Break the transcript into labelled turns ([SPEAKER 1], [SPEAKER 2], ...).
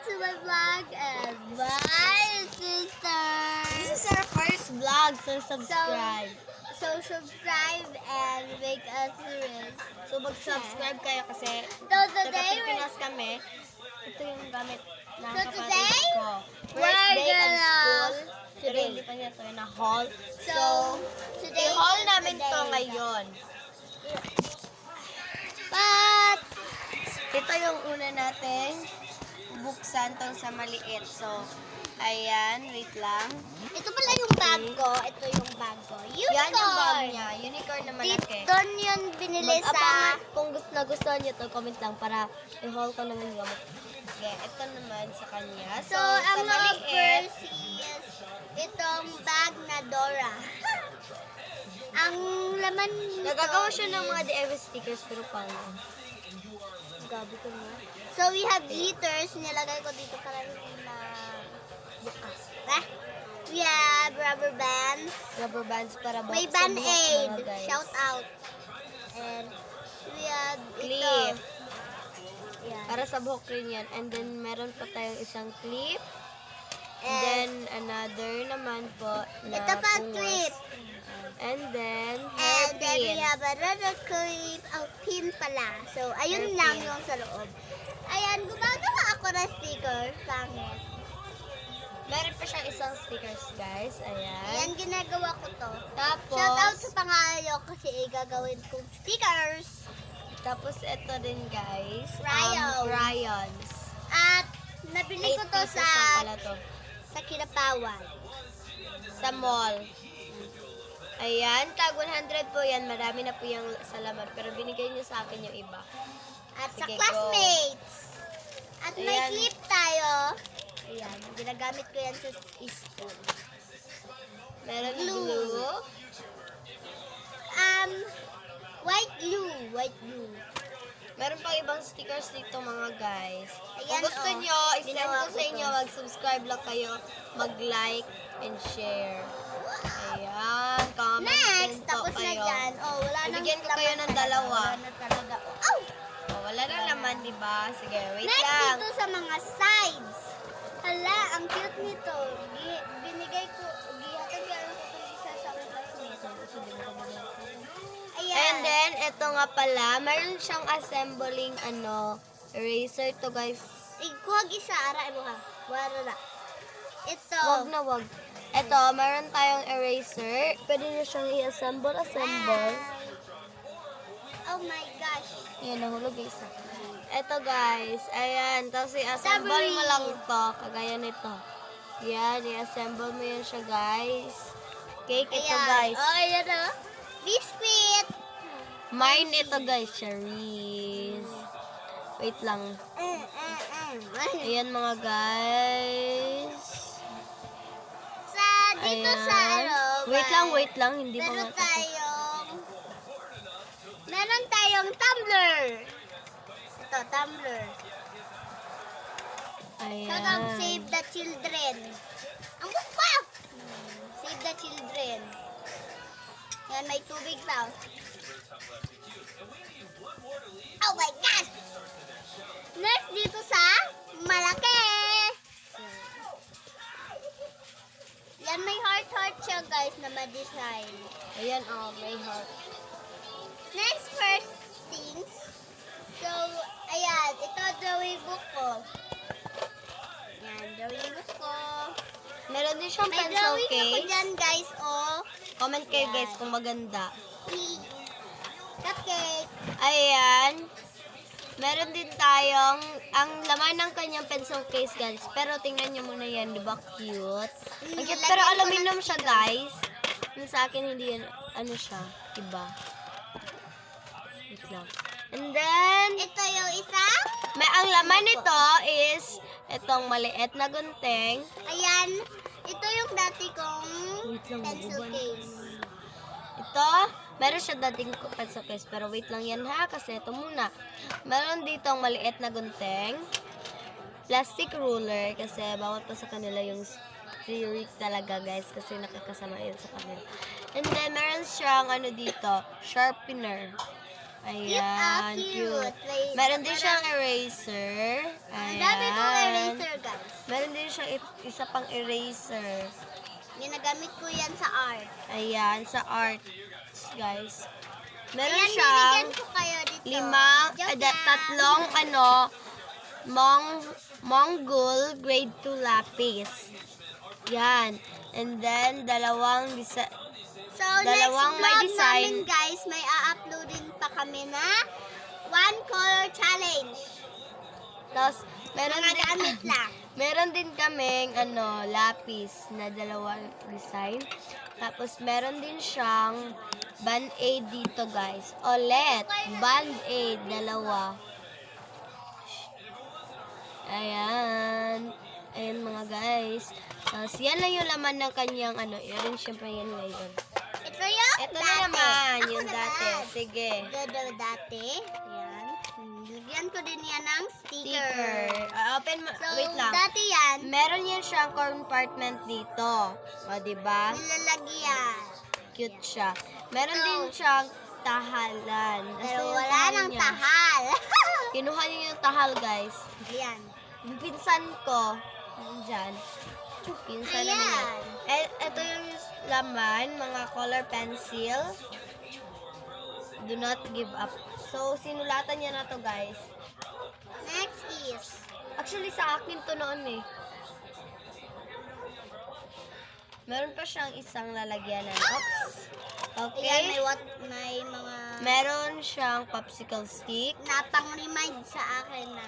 [SPEAKER 1] to my vlog and my sister.
[SPEAKER 2] This is our first vlog, so subscribe.
[SPEAKER 1] So subscribe and make us rich.
[SPEAKER 2] So mag-subscribe kayo kasi
[SPEAKER 1] So today,
[SPEAKER 2] taga-Pilipinas kami. Ito yung gamit na
[SPEAKER 1] So
[SPEAKER 2] kapatid
[SPEAKER 1] today,
[SPEAKER 2] ko. First
[SPEAKER 1] we're
[SPEAKER 2] day of
[SPEAKER 1] gonna-
[SPEAKER 2] school. Pero
[SPEAKER 1] today.
[SPEAKER 2] hindi pa niya ito na haul.
[SPEAKER 1] So, today
[SPEAKER 2] i-haul
[SPEAKER 1] is
[SPEAKER 2] namin
[SPEAKER 1] the
[SPEAKER 2] to
[SPEAKER 1] day.
[SPEAKER 2] ngayon.
[SPEAKER 1] But,
[SPEAKER 2] Ito yung una nating buksan tong sa maliit. So, ayan, wait lang.
[SPEAKER 1] ito pala yung bag ko. Ito yung bag ko. Unicorn!
[SPEAKER 2] Yan yung bag niya. Unicorn na malaki.
[SPEAKER 1] Doon yun binili sa...
[SPEAKER 2] Mag-abangan kung nagustuhan niyo to, comment lang para i-haul ko naman yung gamit. Okay, ito naman sa kanya.
[SPEAKER 1] So,
[SPEAKER 2] sa
[SPEAKER 1] ang
[SPEAKER 2] maliit,
[SPEAKER 1] first is itong bag na Dora. Ang laman nito
[SPEAKER 2] nagagawa siya ng
[SPEAKER 1] is-
[SPEAKER 2] mga DIY stickers pero pang
[SPEAKER 1] Gabi ko na. So, we have glitters. Nilagay ko dito para hindi na bukas. We have rubber bands.
[SPEAKER 2] rubber bands para
[SPEAKER 1] May
[SPEAKER 2] sa buhok
[SPEAKER 1] Band-Aid.
[SPEAKER 2] mga guys.
[SPEAKER 1] Shout out. And we have
[SPEAKER 2] Clip.
[SPEAKER 1] ito. Yan.
[SPEAKER 2] Para sa buhok rin yan. And then, meron pa tayong isang clip. And
[SPEAKER 1] And
[SPEAKER 2] then, another naman po na
[SPEAKER 1] ito pa
[SPEAKER 2] pungos.
[SPEAKER 1] clip.
[SPEAKER 2] And then,
[SPEAKER 1] And then we
[SPEAKER 2] hairpin.
[SPEAKER 1] have another clip of pin pala. So, ayun
[SPEAKER 2] Hairpin.
[SPEAKER 1] lang yung sa loob. Ayan, gumagawa ako ng sticker. Pangit.
[SPEAKER 2] Meron pa siyang isang stickers, guys. Ayan.
[SPEAKER 1] Ayan, ginagawa ko to.
[SPEAKER 2] Tapos,
[SPEAKER 1] Shout out sa pangalan kasi gagawin kong stickers.
[SPEAKER 2] tapos ito din, guys.
[SPEAKER 1] Crayons.
[SPEAKER 2] Crayons.
[SPEAKER 1] At nabili ko
[SPEAKER 2] 8
[SPEAKER 1] to
[SPEAKER 2] pieces
[SPEAKER 1] sa
[SPEAKER 2] lang pala to.
[SPEAKER 1] Kinapawan.
[SPEAKER 2] Sa mall. Ayan, tag 100 po yan. Marami na po yung sa laman. Pero binigay niyo sa akin yung iba.
[SPEAKER 1] At sa
[SPEAKER 2] Sige, go.
[SPEAKER 1] classmates. At may
[SPEAKER 2] Ayan.
[SPEAKER 1] clip tayo. Ayan, ginagamit ko yan sa school.
[SPEAKER 2] Meron
[SPEAKER 1] Glue.
[SPEAKER 2] glue.
[SPEAKER 1] White glue. White glue.
[SPEAKER 2] Meron pang ibang stickers dito mga guys.
[SPEAKER 1] Ayan,
[SPEAKER 2] Kung gusto
[SPEAKER 1] oh.
[SPEAKER 2] nyo, isend
[SPEAKER 1] Ginawa
[SPEAKER 2] ko
[SPEAKER 1] ko
[SPEAKER 2] sa inyo.
[SPEAKER 1] to.
[SPEAKER 2] Mag-subscribe lang kayo. Mag-like and share. Ayan, comment
[SPEAKER 1] Next,
[SPEAKER 2] din po
[SPEAKER 1] tapos na
[SPEAKER 2] kayo.
[SPEAKER 1] dyan. Oh, wala nang
[SPEAKER 2] Bibigyan ko kayo
[SPEAKER 1] laman
[SPEAKER 2] ng
[SPEAKER 1] talaga.
[SPEAKER 2] dalawa.
[SPEAKER 1] Wala na talaga. Oh!
[SPEAKER 2] Oh, wala na naman, di ba? Sige, wait
[SPEAKER 1] Next,
[SPEAKER 2] lang.
[SPEAKER 1] dito sa mga sides. Hala, ang cute nito. Binigay ko, gihatag ko ito isa sa aking classmate. Ayan.
[SPEAKER 2] And then, ito nga pala, mayroon siyang assembling, eraser to guys.
[SPEAKER 1] Ikuhag isa, aray mo ha. Wala na. Ito.
[SPEAKER 2] Wag na wag. Ito, mayroon tayong eraser. Pwede nyo siyang i-assemble.
[SPEAKER 1] Oh my gosh.
[SPEAKER 2] Ayan, nahulog yung isa. Ito guys, ayan. Tapos i-assemble
[SPEAKER 1] Sabri.
[SPEAKER 2] mo lang to, kagaya nito. Yan, i-assemble mo yan siya guys. Cake ito
[SPEAKER 1] Ayan.
[SPEAKER 2] guys.
[SPEAKER 1] Oh, ayan o. Biscuit.
[SPEAKER 2] Mine ito guys, cherries. Wait lang. Ayan mga guys.
[SPEAKER 1] Sa, dito sa
[SPEAKER 2] Ayan. Wait lang, hindi pa
[SPEAKER 1] meron
[SPEAKER 2] nga tapos.
[SPEAKER 1] Meron tayong tumbler. Ito, tumbler. Shout out
[SPEAKER 2] Ayan.
[SPEAKER 1] Save the Children. Ang mukha! Save the Children. Yan, may tubig daw. Oh my gosh! Next, dito sa malaki. Yan, may heart-heart siya guys na ma-design.
[SPEAKER 2] Ayan, may heart.
[SPEAKER 1] Next, first things. So, ayan, ito drawing book ko. Yan, drawing book ko.
[SPEAKER 2] Meron din siyang
[SPEAKER 1] May
[SPEAKER 2] pencil
[SPEAKER 1] drawing ako
[SPEAKER 2] case.
[SPEAKER 1] dyan guys, oh.
[SPEAKER 2] Comment kayo
[SPEAKER 1] Ayan.
[SPEAKER 2] guys kung maganda.
[SPEAKER 1] Cupcake.
[SPEAKER 2] Ayan. Meron din tayong, ang laman ng kanyang pencil case guys. Pero tingnan nyo muna yan, di ba cute? Ang cute, pero
[SPEAKER 1] Lagyan ko
[SPEAKER 2] aluminum
[SPEAKER 1] ng
[SPEAKER 2] siya guys. Yung sa akin hindi yan, siya, iba. Wait lang. And then,
[SPEAKER 1] Ito yung isang.
[SPEAKER 2] ang laman nito is itong maliit na gunting.
[SPEAKER 1] Ayan. Ito yung dati kong
[SPEAKER 2] Wait lang,
[SPEAKER 1] pencil
[SPEAKER 2] maguban.
[SPEAKER 1] case.
[SPEAKER 2] Ito, meron siya dating pencil case, pero wait lang yan ha, kasi ito muna. Meron dito ang maliit na gunting, plastic ruler, kasi bawat pa sa kanila yung theory talaga guys, kasi nakakasama yun sa kanila. And then, meron siyang dito, sharpener. Ayan,
[SPEAKER 1] Cute.
[SPEAKER 2] cute. Meron din siyang eraser.
[SPEAKER 1] Ang dami kong
[SPEAKER 2] Ayan.
[SPEAKER 1] eraser
[SPEAKER 2] siyang isa pang eraser.
[SPEAKER 1] Ginagamit ko yan sa art.
[SPEAKER 2] Ayan, sa art, guys. Meron
[SPEAKER 1] Ayan,
[SPEAKER 2] siyang
[SPEAKER 1] bibigyan ko kayo dito. Joke lang.
[SPEAKER 2] tatlong Mongol grade 2 lapis. Yan. And then, dalawang
[SPEAKER 1] So,
[SPEAKER 2] dalawang may
[SPEAKER 1] next vlog
[SPEAKER 2] design.
[SPEAKER 1] namin, guys, may a-uploadin pa kami na one color challenge.
[SPEAKER 2] Tapos, meron
[SPEAKER 1] Mga
[SPEAKER 2] din,
[SPEAKER 1] gamit lang.
[SPEAKER 2] meron din kaming, lapis na dalawang design. Tapos, meron din siyang band-aid dito, guys. Ulit, band-aid, dalawa. Ayan. Ayan, mga guys. Tapos, yan lang yung laman ng kanyang, earring. Siyempre, yan ngayon.
[SPEAKER 1] Ito yung
[SPEAKER 2] Ito
[SPEAKER 1] dati.
[SPEAKER 2] na naman,
[SPEAKER 1] Ako
[SPEAKER 2] yung dati.
[SPEAKER 1] naman.
[SPEAKER 2] Sige.
[SPEAKER 1] Ito dati. Ayan. Lagyan ko din yan ng sticker.
[SPEAKER 2] Sticker. Open mo.
[SPEAKER 1] So,
[SPEAKER 2] Wait lang.
[SPEAKER 1] dati yan,
[SPEAKER 2] Meron yan siyang compartment dito. O, diba?
[SPEAKER 1] nilalagyan.
[SPEAKER 2] Cute siya. Meron
[SPEAKER 1] So,
[SPEAKER 2] din siyang tahalan.
[SPEAKER 1] Pero
[SPEAKER 2] yung
[SPEAKER 1] wala
[SPEAKER 2] tahal
[SPEAKER 1] nang
[SPEAKER 2] niya?
[SPEAKER 1] tahal.
[SPEAKER 2] Kinuha niyo yung tahal, guys.
[SPEAKER 1] Ayan.
[SPEAKER 2] Yung pinsan ko, dyan. Pinsan namin yan.
[SPEAKER 1] Ayan.
[SPEAKER 2] Ito yung laman, mga color pencil. Do not give up. So, sinulatan niya na to, guys.
[SPEAKER 1] Next is,
[SPEAKER 2] Actually, sa akin to noon eh. Meron pa siyang isang lalagyanan. Oops. Okay.
[SPEAKER 1] ayan, may mga
[SPEAKER 2] Meron siyang popsicle stick.
[SPEAKER 1] napang-remind sa akin na